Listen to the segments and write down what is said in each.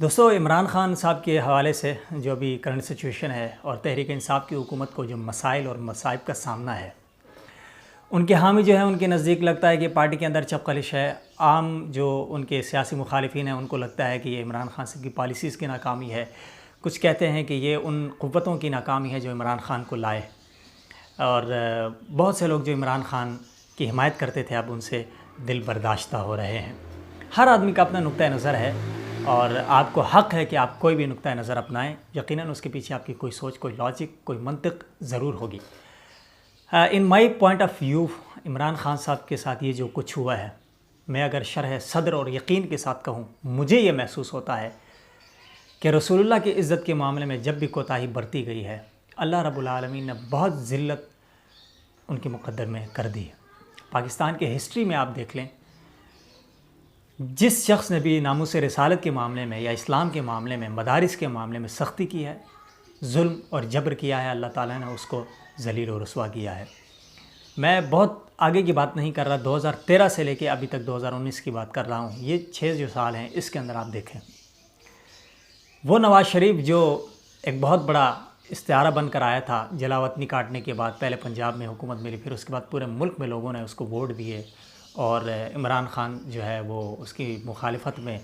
دوستو، عمران خان صاحب کے حوالے سے جو ابھی کرنٹ سچویشن ہے اور تحریک انصاف کی حکومت کو جو مسائل اور مصائب کا سامنا ہے، ان کے حامی جو ہیں ان کے نزدیک لگتا ہے کہ پارٹی کے اندر چپقلش ہے۔ عام جو ان کے سیاسی مخالفین ہیں ان کو لگتا ہے کہ یہ عمران خان صاحب کی پالیسیز کی ناکامی ہے۔ کچھ کہتے ہیں کہ یہ ان قوتوں کی ناکامی ہے جو عمران خان کو لائے، اور بہت سے لوگ جو عمران خان کی حمایت کرتے تھے اب ان سے دل برداشتہ ہو رہے ہیں۔ ہر آدمی کا اپنا نقطہ نظر ہے اور آپ کو حق ہے کہ آپ کوئی بھی نقطہ نظر اپنائیں، یقیناً اس کے پیچھے آپ کی کوئی سوچ، کوئی لاجک، کوئی منطق ضرور ہوگی۔ In my point of view, Imran Khan صاحب کے ساتھ یہ جو کچھ ہوا ہے، میں اگر شرح صدر اور یقین کے ساتھ کہوں، مجھے یہ محسوس ہوتا ہے کہ رسول اللہ کی عزت کے معاملے میں جب بھی کوتاہی برتی گئی ہے، اللہ رب العالمین نے بہت ذلت ان کے مقدر میں کر دی ہے۔ پاکستان کے ہسٹری میں آپ دیکھ لیں، جس شخص نے بھی ناموس رسالت کے معاملے میں یا اسلام کے معاملے میں، مدارس کے معاملے میں سختی کی ہے، ظلم اور جبر کیا ہے، اللہ تعالیٰ نے اس کو ذلیل و رسوا کیا ہے۔ میں بہت آگے کی بات نہیں کر رہا، 2013 سے لے کے ابھی تک 2019 کی بات کر رہا ہوں۔ یہ 6 جو سال ہیں اس کے اندر آپ دیکھیں، وہ نواز شریف جو ایک بہت بڑا استعارہ بن کر آیا تھا جلا وطنی کاٹنے کے بعد، پہلے پنجاب میں حکومت ملی، پھر اس کے بعد پورے ملک میں لوگوں نے اس کو ووٹ دیے، اور عمران خان جو ہے وہ اس کی مخالفت میں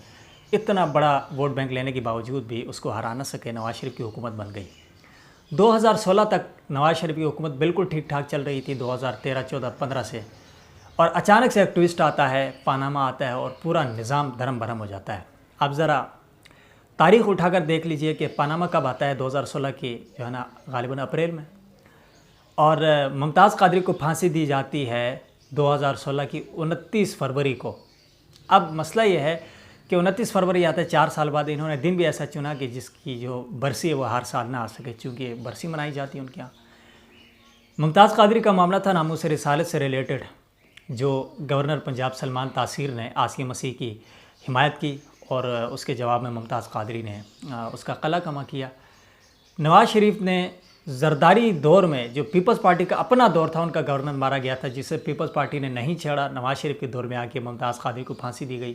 اتنا بڑا ووٹ بینک لینے کے باوجود بھی اس کو ہرا نہ سکے، نواز شریف کی حکومت بن گئی۔ 2016 تک نواز شریف کی حکومت بالکل ٹھیک ٹھاک چل رہی تھی، 2013، 14، 15 سے، اور اچانک سے ایک ٹویسٹ آتا ہے، پاناما آتا ہے اور پورا نظام دھرم بھرم ہو جاتا ہے۔ آپ ذرا تاریخ اٹھا کر دیکھ لیجئے کہ پاناما کب آتا ہے، 2016 کی جو ہے نا غالباً اپریل میں، اور ممتاز قادری کو پھانسی دی جاتی ہے 2016 کی 29 فروری کو۔ اب مسئلہ یہ ہے کہ 29 فروری آتا ہے 4 سال بعد، انہوں نے دن بھی ایسا چنا کہ جس کی جو برسی ہے وہ ہر سال نہ آ سکے، چونکہ برسی منائی جاتی ہے ان کے یہاں۔ ممتاز قادری کا معاملہ تھا ناموس رسالت سے ریلیٹڈ، جو گورنر پنجاب سلمان تاثیر نے آسیہ مسیح کی حمایت کی، اور اس کے جواب میں ممتاز قادری نے اس کا قلع کما کیا۔ نواز شریف نے زرداری دور میں، جو پیپلز پارٹی کا اپنا دور تھا، ان کا گورنر مارا گیا تھا، جسے پیپلز پارٹی نے نہیں چھیڑا، نواز شریف کے دور میں آ کے ممتاز قادری کو پھانسی دی گئی۔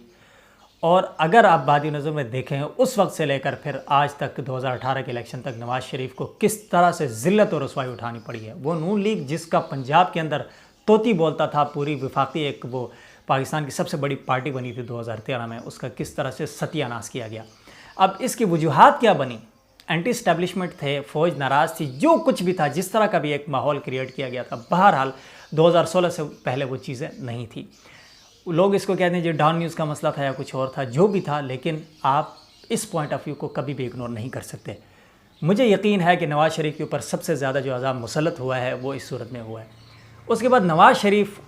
اور اگر آپ بعد نظر میں دیکھیں، اس وقت سے لے کر پھر آج تک 2018 کے الیکشن تک نواز شریف کو کس طرح سے ذلت اور رسوائی اٹھانی پڑی ہے۔ وہ نون لیگ جس کا پنجاب کے اندر طوطی بولتا تھا، پوری وفاقی ایک وہ پاکستان کی سب سے بڑی پارٹی بنی تھی 2013 میں، اس کا کس طرح سے ستیہ ناش کیا گیا۔ اب اس کی وجوہات کیا بنی؟ اینٹی اسٹیبلشمنٹ تھے، فوج ناراض تھی، جو کچھ بھی تھا، جس طرح کا بھی ایک ماحول کریٹ کیا گیا تھا، بہرحال 2016 سے پہلے وہ چیزیں نہیں تھی۔ لوگ اس کو کہتے ہیں جو ڈاؤن نیوز کا مسئلہ تھا یا کچھ اور تھا، جو بھی تھا، لیکن آپ اس پوائنٹ آف ویو کو کبھی بھی اگنور نہیں کر سکتے۔ مجھے یقین ہے کہ نواز شریف کے اوپر سب سے زیادہ جو عذاب مسلط ہوا ہے وہ اس صورت میں ہوا ہے۔ اس کے بعد نواز شریف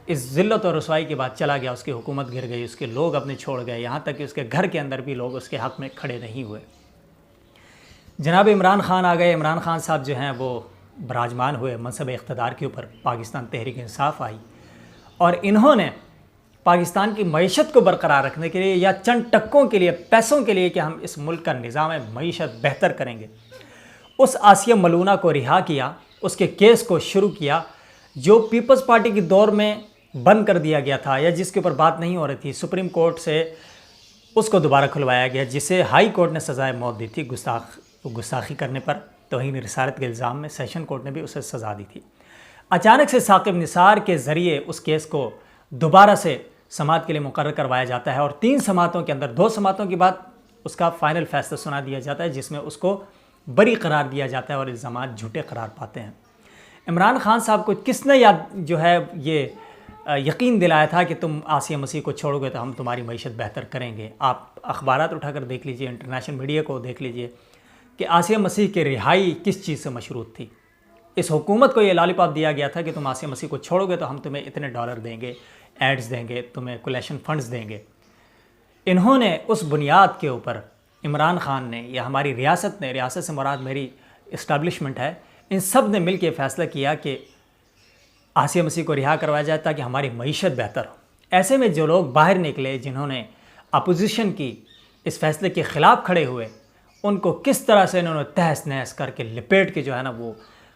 اس ذلت اور رسوائی کے بعد چلا گیا، اس کی حکومت گر گئی، اس کے لوگ اپنے چھوڑ گئے، یہاں تک کہ اس کے گھر کے اندر بھی لوگ اس کے حق میں کھڑے نہیں ہوئے۔ جناب عمران خان آ گئے۔ عمران خان صاحب جو ہیں وہ براجمان ہوئے منصب اقتدار کے اوپر، پاکستان تحریک انصاف آئی، اور انہوں نے پاکستان کی معیشت کو برقرار رکھنے کے لیے یا چند ٹکوں کے لیے، پیسوں کے لیے کہ ہم اس ملک کا نظام معیشت بہتر کریں گے، اس آسیہ ملونہ کو رہا کیا، اس کے کیس کو شروع کیا جو پیپلز پارٹی کے دور میں بند کر دیا گیا تھا یا جس کے اوپر بات نہیں ہو رہی تھی۔ سپریم کورٹ سے اس کو دوبارہ کھلوایا گیا، جسے ہائی کورٹ نے سزائے موت دی تھی گستاخی کرنے پر، توہین رسالت کے الزام میں سیشن کورٹ نے بھی اسے سزا دی تھی۔ اچانک سے ثاقب نثار کے ذریعے اس کیس کو دوبارہ سے سماعت کے لیے مقرر کروایا جاتا ہے، اور 3 سماعتوں کے اندر 2 سماعتوں کے بعد اس کا فائنل فیصلہ سنا دیا جاتا ہے، جس میں اس کو بری قرار دیا جاتا ہے اور الزامات جھوٹے قرار پاتے ہیں۔ عمران خان صاحب کو کس نے جو ہے یہ یقین دلایا تھا کہ تم آسیہ مسیح کو چھوڑو گے تو ہم تمہاری معیشت بہتر کریں گے؟ آپ اخبارات اٹھا کر دیکھ لیجئے، انٹرنیشنل میڈیا کو دیکھ لیجئے کہ آسیہ مسیح کی رہائی کس چیز سے مشروط تھی۔ اس حکومت کو یہ لالی پاپ دیا گیا تھا کہ تم آسیہ مسیح کو چھوڑو گے تو ہم تمہیں اتنے ڈالر دیں گے، ایڈز دیں گے، تمہیں کولیشن فنڈز دیں گے۔ انہوں نے اس بنیاد کے اوپر، عمران خان نے یا ہماری ریاست نے، ریاست سے مراد میری اسٹیبلشمنٹ ہے، ان سب نے مل کے فیصلہ کیا کہ آسیہ مسیح کو رہا کروایا جائے تاکہ ہماری معیشت بہتر ہو۔ ایسے میں جو لوگ باہر نکلے، جنہوں نے اپوزیشن کی، اس فیصلے کے خلاف کھڑے ہوئے، ان کو کس طرح سے انہوں نے تہس نہس کر کے لپیٹ کے جو ہے نا وہ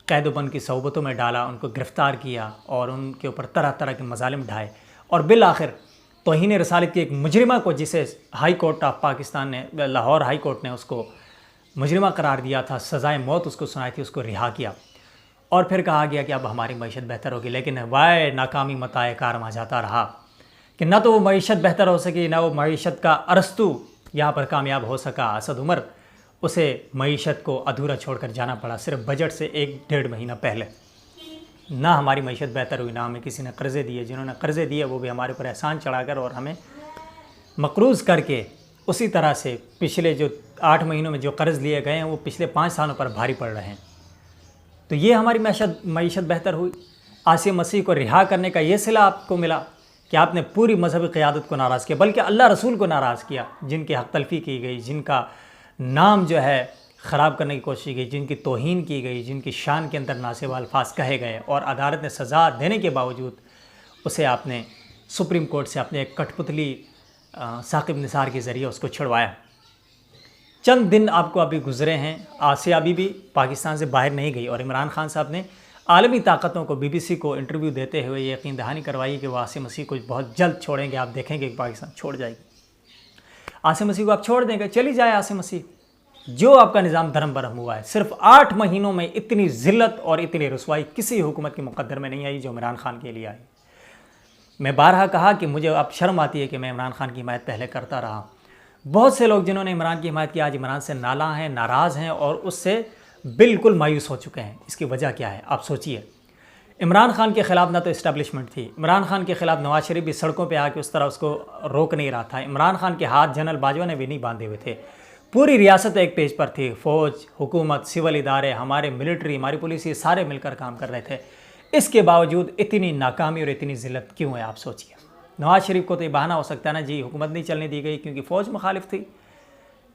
قید و بند کی صحبتوں میں ڈالا، ان کو گرفتار کیا اور ان کے اوپر طرح طرح کے مظالم ڈھائے، اور بالآخر توہین رسالت کی ایک مجرمہ کو، جسے ہائی کورٹ آف پاکستان نے، لاہور ہائی کورٹ نے اس کو مجرمہ قرار دیا تھا، سزائے موت اس کو سنائی تھی، اس کو رہا کیا، اور پھر کہا گیا کہ اب ہماری معیشت بہتر ہوگی، لیکن وائے ناکامی متاع کارواں جاتا رہا کہ نہ تو وہ معیشت بہتر ہو سکی، نہ وہ معیشت کا ارسطو یہاں پر کامیاب ہو سکا۔ اسد عمر، اسے معیشت کو ادھورا چھوڑ کر جانا پڑا صرف بجٹ سے 1-1.5 مہینہ پہلے۔ نہ ہماری معیشت بہتر ہوئی، نہ ہمیں کسی نے قرضے دیے، جنہوں نے قرضے دیے وہ بھی ہمارے پر احسان چڑھا کر اور ہمیں مقروض کر کے اسی طرح سے پچھلے جو 8 مہینوں میں جو قرض لیے گئے ہیں وہ پچھلے 5 سالوں پر بھاری پڑ رہے ہیں۔ تو یہ ہماری معیشت بہتر ہوئی۔ عاصم مسیح کو رہا کرنے کا یہ صلہ آپ کو ملا کہ آپ نے پوری مذہبی قیادت کو ناراض کیا، بلکہ اللہ رسول کو ناراض کیا، جن کی حق تلفی کی گئی، جن کا نام جو ہے خراب کرنے کی کوشش کی گئی، جن کی توہین کی گئی، جن کی شان کے اندر ناسب الفاظ کہے گئے، اور عدالت نے سزا دینے کے باوجود اسے آپ نے سپریم کورٹ سے اپنے ایک کٹ پتلی ثاقب نثار کے ذریعے اس کو چھڑوایا۔ چند دن آپ کو ابھی گزرے ہیں، آسیہ ابھی بھی پاکستان سے باہر نہیں گئی، اور عمران خان صاحب نے عالمی طاقتوں کو BBC کو انٹرویو دیتے ہوئے یہ یقین دہانی کروائی کہ وہ عاصم مسیح کو بہت جلد چھوڑیں گے، آپ دیکھیں گے کہ پاکستان چھوڑ جائے گی۔ عاصم مسیح کو آپ چھوڑ دیں گے، چلی جائے عاصم مسیح۔ جو آپ کا نظام دھرم برہم ہوا ہے، صرف 8 مہینوں میں اتنی ذلت اور اتنی رسوائی کسی حکومت کے مقدر میں نہیں آئی جو عمران خان کے لیے آئی۔ میں بارہا کہا کہ مجھے اب شرم آتی ہے کہ میں عمران خان کی حمایت پہلے کرتا رہا۔ بہت سے لوگ جنہوں نے عمران کی حمایت کی آج عمران سے نالاں ہیں، ناراض ہیں، اور اس سے بالکل مایوس ہو چکے ہیں۔ اس کی وجہ کیا ہے؟ آپ سوچئے۔ عمران خان کے خلاف نہ تو اسٹیبلشمنٹ تھی، عمران خان کے خلاف نواز شریف بھی سڑکوں پہ آ کے اس طرح اس کو روک نہیں رہا تھا، عمران خان کے ہاتھ جنرل باجوہ نے بھی نہیں باندھے ہوئے تھے، پوری ریاست ایک پیج پر تھی، فوج، حکومت، سول ادارے، ہمارے ملٹری، ہماری پولیس، یہ سارے مل کر کام کر رہے تھے۔ اس کے باوجود اتنی ناکامی اور اتنی ذلت کیوں ہے؟ آپ سوچئے۔ نواز شریف کو تو یہ بہانہ ہو سکتا ہے نا جی حکومت نہیں چلنے دی گئی کیونکہ فوج مخالف تھی۔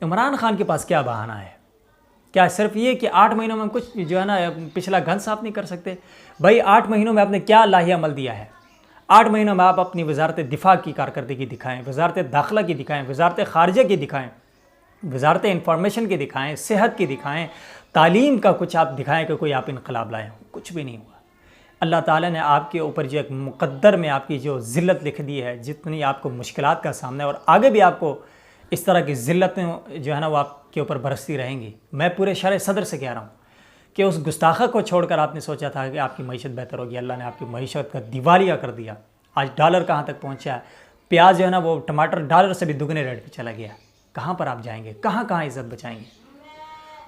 عمران خان کے پاس کیا بہانہ ہے؟ کیا صرف یہ کہ 8 مہینوں میں ہم کچھ جو ہے نا پچھلا گھن صاف نہیں کر سکتے؟ بھائی 8 مہینوں میں آپ نے کیا لاہی عمل دیا ہے؟ 8 مہینوں میں آپ اپنی وزارت دفاع کی کارکردگی دکھائیں، وزارت داخلہ کی دکھائیں، وزارت خارجہ کی دکھائیں، وزارت انفارمیشن کی دکھائیں، صحت کی دکھائیں، تعلیم کا کچھ آپ دکھائیں کہ کوئی آپ انقلاب لائے ہوں۔ کچھ بھی نہیں ہوا۔ اللہ تعالیٰ نے آپ کے اوپر جو ایک مقدر میں آپ کی جو ذلت لکھ دی ہے، جتنی آپ کو مشکلات کا سامنا ہے، اور آگے بھی آپ کو اس طرح کی ذلتیں جو ہے نا وہ آپ کے اوپر برستی رہیں گی۔ میں پورے شرح صدر سے کہہ رہا ہوں کہ اس گستاخہ کو چھوڑ کر آپ نے سوچا تھا کہ آپ کی معیشت بہتر ہوگی، اللہ نے آپ کی معیشت کا دیوالیہ کر دیا۔ آج ڈالر کہاں تک پہنچا ہے؟ پیاز جو ہے نا وہ ٹماٹر ڈالر سے بھی دگنے ریٹ پہ چلا گیا۔ کہاں پر آپ جائیں گے؟ کہاں عزت بچائیں گے؟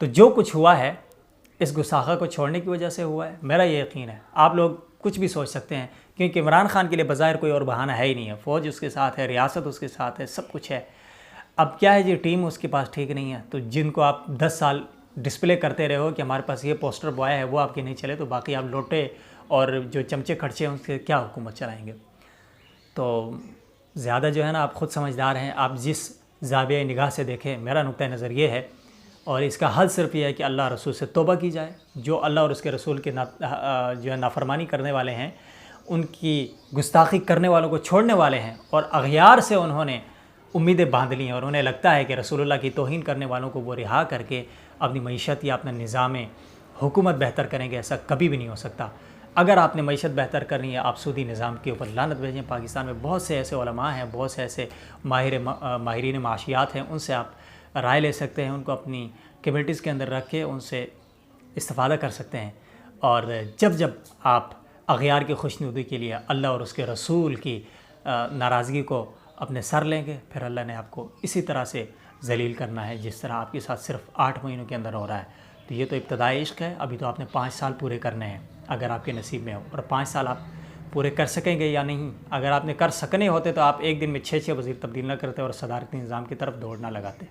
تو جو کچھ ہوا ہے اس گستاخہ کو چھوڑنے کی وجہ سے ہوا ہے، میرا یہ یقین ہے۔ آپ لوگ کچھ بھی سوچ سکتے ہیں کیونکہ عمران خان کے لیے بظاہر کوئی اور بہانہ ہے ہی نہیں ہے، فوج اس کے ساتھ ہے، ریاست اس کے ساتھ ہے، سب کچھ ہے۔ اب کیا ہے جی ٹیم اس کے پاس ٹھیک نہیں ہے، تو جن کو آپ 10 سال ڈسپلے کرتے رہے ہو کہ ہمارے پاس یہ پوسٹر بوائے ہے وہ آپ کے نہیں چلے، تو باقی آپ لوٹے اور جو چمچے کھڑچے ہیں ان سے کیا حکومت چلائیں گے؟ تو زیادہ جو ہے نا آپ خود سمجھدار ہیں، آپ جس زاویہ نگاہ سے دیکھیں، میرا نقطہ نظر یہ ہے، اور اس کا حل صرف یہ ہے کہ اللہ رسول سے توبہ کی جائے۔ جو اللہ اور اس کے رسول کے جو ہے نافرمانی کرنے والے ہیں، ان کی گستاخی کرنے والوں کو چھوڑنے والے ہیں، اور اغیار سے انہوں نے امیدیں باندھ لی ہیں، اور انہیں لگتا ہے کہ رسول اللہ کی توہین کرنے والوں کو وہ رہا کر کے اپنی معیشت یا اپنا نظام حکومت بہتر کریں گے۔ ایسا کبھی بھی نہیں ہو سکتا۔ اگر آپ نے معیشت بہتر کرنی ہے، آپ سودی نظام کے اوپر لعنت بھیجیں۔ پاکستان میں بہت سے ایسے علماء ہیں، بہت سے ایسے ماہرین معاشیات ہیں، ان سے آپ رائے لے سکتے ہیں، ان کو اپنی کمیٹیز کے اندر رکھ کے ان سے استفادہ کر سکتے ہیں۔ اور جب آپ اغیار کی خوشنودی کے لیے اللہ اور اس کے رسول کی ناراضگی کو اپنے سر لیں گے، پھر اللہ نے آپ کو اسی طرح سے ذلیل کرنا ہے جس طرح آپ کے ساتھ صرف 8 مہینوں کے اندر ہو رہا ہے۔ تو یہ تو ابتدائی عشق ہے، ابھی تو آپ نے 5 سال پورے کرنے ہیں اگر آپ کے نصیب میں ہو، اور 5 سال آپ پورے کر سکیں گے یا نہیں۔ اگر آپ نے کر سکنے ہوتے تو آپ ایک دن میں 6 وزیر تبدیل نہ کرتے اور صدارتی نظام کی طرف دوڑ نہ لگاتے۔